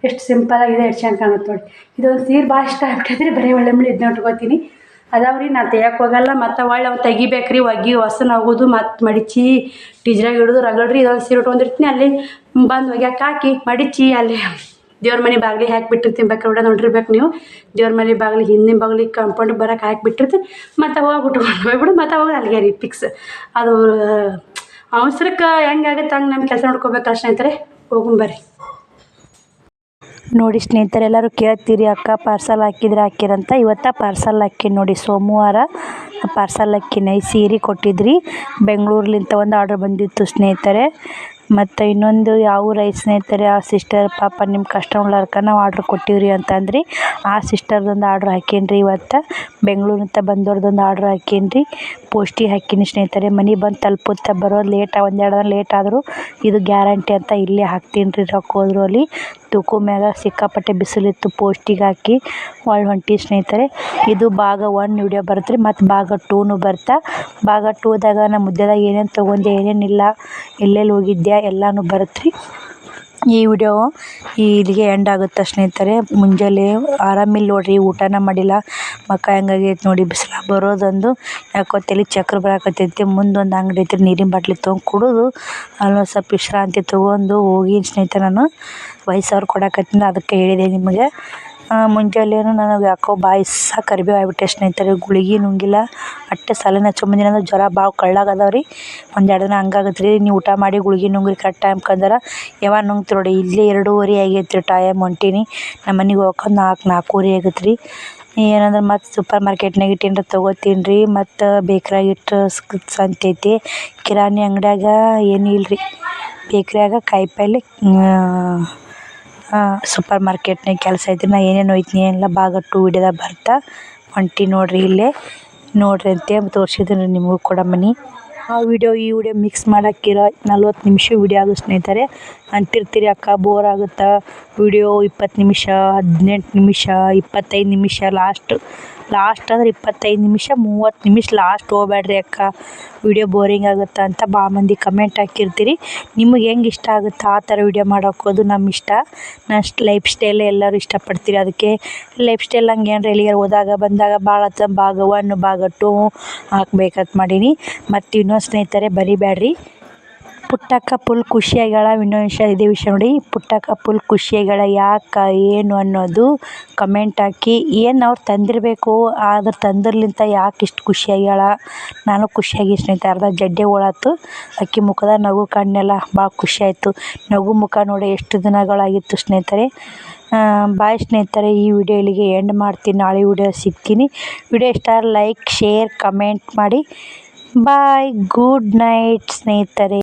ಎಷ್ಟು ಸಿಂಪಲಾಗಿದೆ, ಎಷ್ಟು ಚೆನ್ನಾಗಿ ಕಾಣುತ್ತೆ ನೋಡಿ. ಇದೊಂದು ಸೀರೆ ಭಾಳ ಇಷ್ಟ ಆಗ್ಬಿಟ್ಟೈತೆ ರೀ. ಬರೀ ಒಳ್ಳೆ ಇದನ್ನ ಉಟ್ಕೋತೀನಿ. ಅದಾವ್ರಿ, ನಾನು ತೆಗಿಯೋಕೆ ಹೋಗಲ್ಲ. ಮತ್ತು ಒಳ್ಳೆ ಅವ್ನು ತೆಗಿಬೇಕ್ರಿ. ಹೊಸನ ಆಗೋದು, ಮತ್ತು ಮಡಿಚಿ ಟೀಜ್ರಾಗ ಹಿಡಿದು ರಗಡ್ರಿ. ಇದೊಂದು ಸೀರೆ ಉಟ್ಕೊಂಡಿರ್ತೀನಿ. ಅಲ್ಲಿ ಬಂದು ಒಗ್ಯಾಕೆ ಹಾಕಿ ಮಡಿಚಿ ಅಲ್ಲಿ ದೇವ್ರ ಮನೆ ಬಾಗಿಲಿಗೆ ಹಾಕಿಬಿಟ್ಟಿರ್ತೀನಿ. ಬೇಕಾದ್ರೆ ನೋಡಿರ್ಬೇಕು ನೀವು. ದೇವ್ರ ಮನೆ ಬಾಗಿಲು ಹಿಂದಿನ ಬಾಗಿಲಿಗೆ ಕಾಂಪೌಂಡ್ ಬರೋಕೆ ಹಾಕಿಬಿಟ್ಟಿರ್ತೀನಿ. ಮತ್ತು ಹೋಗ್ಬಿಡು ಮತ್ತು ಹೋಗಿ ಅಲ್ಲಿಗೆ ರೀ ಫಿಕ್ಸ್. ಅದು ಅವಸರಕ್ಕೆ ಹೆಂಗಾಗುತ್ತೆ ಹಂಗೆ ನಮ್ಮ ಕೆಲಸ ನೋಡ್ಕೋಬೇಕು ಸ್ನೇಹಿತರೆ. ಹೋಗೊಂಬರ್ರಿ. ನೋಡಿ ಸ್ನೇಹಿತರೆ, ಎಲ್ಲರೂ ಕೇಳ್ತೀರಿ ಅಕ್ಕ ಪಾರ್ಸಲ್ ಹಾಕಿರಂತ. ಇವತ್ತು ಪಾರ್ಸಲ್ ಹಾಕಿ ನೋಡಿ. ಸೋಮವಾರ ಪಾರ್ಸಲ್ ಹಾಕಿನ ಸೀರೆ ಕೊಟ್ಟಿದ್ರಿ. ಬೆಂಗಳೂರ್ಲಿಂದ ಒಂದು ಆರ್ಡ್ರ್ ಬಂದಿತ್ತು ಸ್ನೇಹಿತರೆ. ಮತ್ತು ಇನ್ನೊಂದು ಯಾವ ರೈಸ್ ಸ್ನೇಹಿತರೆ, ಆ ಸಿಸ್ಟರ್ ಪಾಪ ನಿಮ್ಮ ಕಸ್ಟಮರ್ಕ ನಾವು ಆರ್ಡ್ರ್ ಕೊಟ್ಟಿವ್ರಿ ಅಂತಂದ್ರಿ. ಆ ಸಿಸ್ಟರ್ದೊಂದು ಆರ್ಡ್ರ್ ಹಾಕೀನಿ ಇವತ್ತು. ಬೆಂಗಳೂರಿಂದ ಬಂದವ್ರದ್ದೊಂದು ಆರ್ಡ್ರ್ ಹಾಕೀನಿ. ಪೋಸ್ಟಿಗೆ ಹಾಕೀನಿ ಸ್ನೇಹಿತರೆ. ಮನೆ ಬಂದು ತಲುಪುತ್ತೆ. ಬರೋದು ಲೇಟ್, 1-2 ದಿನ ಲೇಟ್ ಆದರೂ ಇದು ಗ್ಯಾರಂಟಿ ಅಂತ ಇಲ್ಲೇ ಹಾಕ್ತೀನಿ ರೀ. ರೊಕ್ಕ ಹೋದ್ರು ಅಲ್ಲಿ ತೂಕು ಮ್ಯಾಗ ಸಿಕ್ಕಾಪಟ್ಟೆ ಬಿಸಿಲಿತ್ತು. ಪೋಸ್ಟಿಗೆ ಹಾಕಿ ಹೊಂಟಿ ಸ್ನೇಹಿತರೆ. ಇದು ಭಾಗ 1 ವಿಡಿಯೋ ಬರುತ್ತೆ ರೀ. ಮತ್ತು ಭಾಗ 2 ಬರ್ತಾ. ಭಾಗ 2ದಾಗ ನಾನು ಮುದ್ದೆದಾಗ ಏನೇನು ತೊಗೊಂಡೆ, ಏನೇನಿಲ್ಲ, ಎಲ್ಲೆಲ್ಲಿ ಹೋಗಿದ್ದೆ ಎಲ್ಲನೂ ಬರುತ್ತೆ ರೀ. ಈ ವಿಡಿಯೋ ಇಲ್ಲಿಗೆ ಎಂಡ್ ಆಗುತ್ತೆ ಸ್ನೇಹಿತರೆ. ಮುಂಜಾನೆ ಆರಾಮಿಲ್ಲ ನೋಡ್ರಿ, ಊಟನ ಮಾಡಿಲ್ಲ. ಮಕ್ಕ ಹೆಂಗಾಗೈತೆ ನೋಡಿ. ಬಿಸಿಲು ಬರೋದೊಂದು ಯಾಕೋ ತಲೆ ಚಕ್ರ ಬರಾಕತ್ತೈತಿ. ಮುಂದೊಂದು ಅಂಗಡಿ ಐತಿ, ನೀರಿನ ಬಾಟ್ಲಿ ತೊಗೊಂಡು ಕುಡಿದು ಅಲ್ಲೊಂದು ಸ್ವಲ್ಪ ವಿಶ್ರಾಂತಿ ತೊಗೊಂಡು ಹೋಗಿ ಸ್ನೇಹಿತರೆ. ನಾನು ವಯಸ್ಸವ್ರು ಕೊಡಕತ್ತೀನಿ, ಅದಕ್ಕೆ ಹೇಳಿದೆ ನಿಮಗೆ. ಮುಂಜಾನೆಯೂ ನನಗೆ ಯಾಕೋ ಬಾಯಿ ಕರಿಬೇವು ಆಗ್ಬಿಟ್ಟೆ ಸ್ನೇಹಿತರೆ. ಗುಳಿಗೆ ನುಂಗಿಲ್ಲ. ಅಷ್ಟೇ ಸಲನ ಹಚ್ಕೊಂಬಂದಿನಿ ಅಂದ್ರೆ ಜ್ವರ ಭಾಳ ಕಳ್ಳಾಗದವ್ರಿ. 1-2 ದಿನ ಹಂಗಾಗತ್ತೆ ರೀ. ನೀವು ಊಟ ಮಾಡಿ ಗುಳಿಗೆ ನುಂಗ್ರಿ ಕರೆಕ್ಟ್ ಟೈಮ್ ಕಂದ್ರೆ ಯಾವಾಗ ನುಂಗ್ತಿ ನೋಡಿ. ಇಲ್ಲೇ 2:30 ಆಗೈತೆ ರೀ ಟೈಮ್. ಹೊಂಟೀನಿ ನಮ್ಮ ಮನೆಗೆ ಹೋಗೋಕೆ 4-4:30 ಆಗತ್ತೆ ರೀ. ಏನಂದ್ರೆ ಮತ್ತು ಸೂಪರ್ ಮಾರ್ಕೆಟ್ನಾಗ ಇಟ್ಟೇನ್ರ ತೊಗೋತೀನಿ ರೀ. ಮತ್ತು ಬೇಕ್ರಾಗ ಇಟ್ಟು ಸಂತೆ ಐತಿ. ಕಿರಾಣಿ ಅಂಗಡಿಯಾಗ ಏನೂ ಇಲ್ಲ ರೀ. ಬೇಕ್ರಿಯಾಗ ಕಾಯಿಪಲ್ಲೆ ಸೂಪರ್ ಮಾರ್ಕೆಟ್ನಾಗ ಕೆಲಸ ಐತಿ. ನಾ ಏನೇನು ಒಯ್ತೀನಿ ಎಲ್ಲ ಭಾಗ 2 ವಿಡಿಯೋದಾಗ ಬರ್ತಾ ಹೊಂಟಿ ನೋಡ್ರಿ. ಇಲ್ಲೇ ನೋಡ್ರಿ ಅಂತ ತೋರಿಸಿದ್ದೀನಿ ನಿಮಗೂ ಕೂಡ ಮನೆ. ಆ ವಿಡಿಯೋ ಈ ವಿಡಿಯೋ ಮಿಕ್ಸ್ ಮಾಡೋಕ್ಕಿರೋ 40 ನಿಮಿಷ ವಿಡಿಯೋ ಆಗೋ ಸ್ನೇಹಿತರೆ. ಅಂತಿರ್ತೀರಿ ಅಕ್ಕ ಬೋರ್ ಆಗುತ್ತಾ ವಿಡಿಯೋ 20 ನಿಮಿಷ 18 ನಿಮಿಷ 25 ನಿಮಿಷ ಲಾಸ್ಟ್ ಅಂದ್ರೆ 25 ನಿಮಿಷ 30 ನಿಮಿಷ ಲಾಸ್ಟ್ ಹೋಗ್ಬೇಡ್ರಿ ಅಕ್ಕ ವಿಡಿಯೋ ಬೋರಿಂಗ್ ಆಗುತ್ತಾ ಅಂತ ಭಾಳ ಮಂದಿ ಕಮೆಂಟ್ ಹಾಕಿರ್ತೀರಿ. ನಿಮಗೆ ಹೆಂಗೆ ಇಷ್ಟ ಆಗುತ್ತಾ ಆ ಥರ ವಿಡಿಯೋ ಮಾಡೋಕ್ಕೋದು ನಮ್ಮ ಇಷ್ಟ. ಲೈಫ್ ಸ್ಟೈಲ್ ಎಲ್ಲರೂ ಇಷ್ಟಪಡ್ತೀರಿ, ಅದಕ್ಕೆ ಲೈಫ್ ಸ್ಟೈಲ್ ಹಂಗೆ ಏನಾರ ಎಲ್ಲಿಗಾರ ಹೋದಾಗ ಬಂದಾಗ ಭಾಳ ಭಾಗ 1 ಭಾಗ 2 ಹಾಕ್ಬೇಕಂತ ಮಾಡೀನಿ. ಮತ್ತು ಇನ್ನೊಂದು ಸ್ನೇಹಿತರೆ ಬರಿಬೇಡ್ರಿ, ಪುಟ್ಟಕ್ಕ ಫುಲ್ ಖುಷಿಯಾಗ್ಯಾಳ. ಇನ್ನೊಂದು ವಿಷಯ ಇದೇ ವಿಷಯ ನೋಡಿ, ಪುಟ್ಟಕ್ಕ ಫುಲ್ ಖುಷಿಯಾಗ್ಯಾಳ. ಯಾಕೆ ಏನು ಅನ್ನೋದು ಕಮೆಂಟ್ ಹಾಕಿ. ಏನು ಅವ್ರು ತಂದಿರಬೇಕು ಆದ್ರೆ ತಂದಿರ್ಲಿಂತ ಯಾಕೆ ಇಷ್ಟು ಖುಷಿಯಾಗ್ಯಾಳ. ನಾನು ಖುಷಿಯಾಗಿ ಸ್ನೇಹಿತರೆ. ಅರ್ಧ ಜಡ್ಡೆ ಓಡಾತು, ಅಕ್ಕಿ ಮುಖದ ನಗು ಕಣ್ಣೆಲ್ಲ ಭಾಳ ಖುಷಿ ಆಯಿತು. ನಗು ಮುಖ ನೋಡಿ ಎಷ್ಟು ದಿನಗಳಾಗಿತ್ತು ಸ್ನೇಹಿತರೆ. ಬಾಯ್ ಸ್ನೇಹಿತರೆ, ಈ ವಿಡಿಯೋ ಇಲ್ಲಿಗೆ ಎಂಡ್ ಮಾಡ್ತೀನಿ. ನಾಳೆ ವಿಡಿಯೋ ಸಿಗ್ತೀನಿ. ವಿಡಿಯೋ ಇಷ್ಟ ಲೈಕ್ ಶೇರ್ ಕಮೆಂಟ್ ಮಾಡಿ. ಬಾಯ್, ಗುಡ್ ನೈಟ್ ಸ್ನೇಹಿತರೆ.